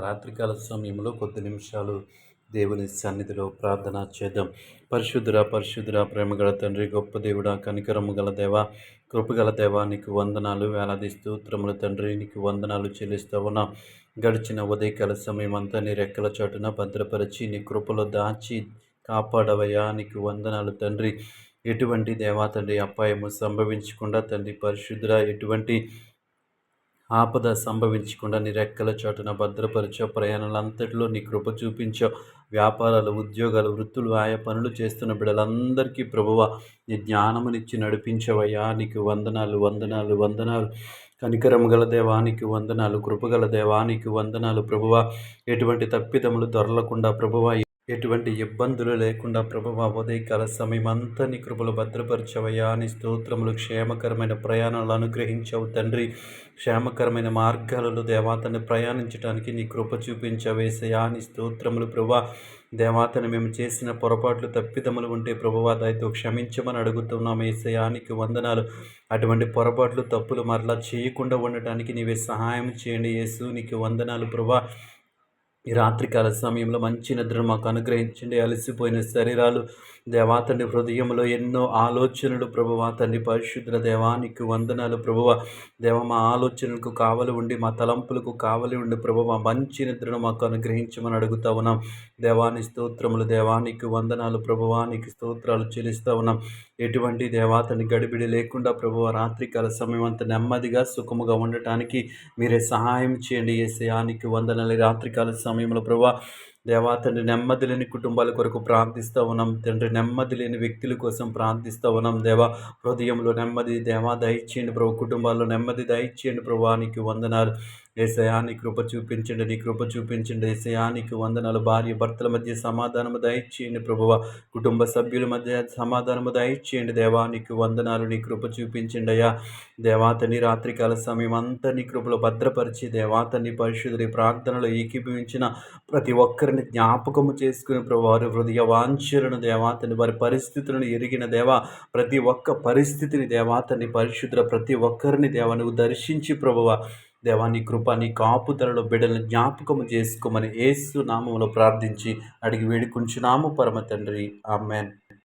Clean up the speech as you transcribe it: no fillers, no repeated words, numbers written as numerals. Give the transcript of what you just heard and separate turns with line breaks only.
రాత్రికాల సమయంలో కొద్ది నిమిషాలు దేవుని సన్నిధిలో ప్రార్థన చేద్దాం. పరిశుద్ధుడా పరిశుద్ధుడా, ప్రేమగల తండ్రి, గొప్ప దేవుడా, కనికరము గల దేవ, కృపగల దేవ, నీకు వందనాలు, వేలాది స్తోత్రములు తండ్రి. నీకు వందనాలు చెల్లిస్తూ ఉన్నాం. గడిచిన ఉదయకాల సమయం అంతా నీ రెక్కల చాటున భద్రపరిచి నీ కృపలో దాచి కాపాడవయ్యా. నీకు వందనాలు తండ్రి. ఎటువంటి దేవా తండ్రి అపాయము సంభవించకుండా తండ్రి పరిశుద్ధుడా, ఎటువంటి ఆపద సంభవించకుండా నీ రెక్కల చాటున భద్రపరిచో. ప్రయాణాలంతటిలో నీ కృప చూపించో. వ్యాపారాలు, ఉద్యోగాలు, వృత్తులు, ఆయా పనులు చేస్తున్న బిడ్డలందరికీ ప్రభువా నీ జ్ఞానమునిచ్చి నడిపించవయ్యా. నీకు వందనాలు వందనాలు వందనాలు. కనికరము గల దేవానికి వందనాలు, కృపగల దేవానికి వందనాలు ప్రభువా. ఎటువంటి తప్పిదములు దొరలకుండా ప్రభువా, ఎటువంటి ఇబ్బందులు లేకుండా ప్రభువా ఉదయకాల సమయం అంతా నీ కృపలు భద్రపరచవయ్యా. నీ స్తోత్రములు. క్షేమకరమైన ప్రయాణాలు అనుగ్రహించవు తండ్రి. క్షేమకరమైన మార్గాలలో దేవాతని ప్రయాణించడానికి నీ కృప చూపించవేసయా. నీ స్తోత్రములు ప్రభువా. దేవాతని మేము చేసిన పొరపాట్లు, తప్పిదములు ఉంటే ప్రభువా దయతో క్షమించమని అడుగుతున్నాం ఏసయ్యా. నీకు వందనాలు. అటువంటి పొరపాట్లు, తప్పులు మరలా చేయకుండా ఉండటానికి నీవే సహాయం చేయండి యేసు. నీకు వందనాలు ప్రభువా. ఈ రాత్రికాల సమయంలో మంచి నిద్రను మాకు అనుగ్రహించండి. అలసిపోయిన శరీరాలు దేవాతండి, హృదయంలో ఎన్నో ఆలోచనలు ప్రభువా తండ్రి పరిశుద్ధ దేవానికి వందనాలు ప్రభువా. దేవ మా ఆలోచనలకు కావలి ఉండి, మా తలంపులకు కావలి ఉండి ప్రభువా మంచి నిద్రను మాకు అనుగ్రహించమని అడుగుతా ఉన్నాం. దేవాని స్తోత్రములు. దేవానికి వందనాలు ప్రభువా. నీకు స్తోత్రాలు చెల్లిస్తూ ఉన్నాం. ఎటువంటి దేవాతని గడిబిడి లేకుండా ప్రభువా రాత్రికాల సమయం అంత నెమ్మదిగా సుఖముగా ఉండటానికి మీరే సహాయం చేయండి యేసయ్యానికి వందనాలు. రాత్రికాల సమయంలో ప్రభువా దేవా తండ్రి నెమ్మది లేని కుటుంబాల కొరకు ప్రార్థిస్తూ ఉన్నాం తండ్రి. నెమ్మది లేని వ్యక్తుల కోసం ప్రార్థిస్తూ ఉన్నాం దేవా. హృదయంలో నెమ్మది దేవా దయచేయండి ప్రభు. కుటుంబాల్లో నెమ్మది దయచేయండి ప్రభు. నీకు వందనాలు యేసయ్యా. నీ కృప చూపించండి, నీ కృప చూపించండి యేసయ్యా. నీకు వందనాలు. భార్య భర్తల మధ్య సమాధానము దయచేయండి ప్రభువ. కుటుంబ సభ్యుల మధ్య సమాధానము దయచేయండి దేవా. నీకు వందనాలు. నీ కృప చూపించండి అయ్యా. దేవాతని రాత్రికాల సమయం అంతా నీ కృపలో భద్రపరిచి దేవాతని పరిశుద్ధి ప్రార్థనలో ఏకీభవించిన ప్రతి ఒక్కరిని జ్ఞాపకము చేసుకుని ప్రభు. వారి హృదయ వాంఛలను దేవాతని, వారి పరిస్థితులను ఎరిగిన దేవా, ప్రతి ఒక్క పరిస్థితిని దేవాతని పరిశుద్ధ ప్రతి ఒక్కరిని దేవా నువ్వు దర్శించి ప్రభువ దేవా నీ కృప, నీ కాపుదలలో బిడ్డలను జ్ఞాపకము చేసుకోమని యేసు నామములో ప్రార్థించి అడిగి వేడుకుంటున్నాము పరమ తండ్రి. ఆమెన్.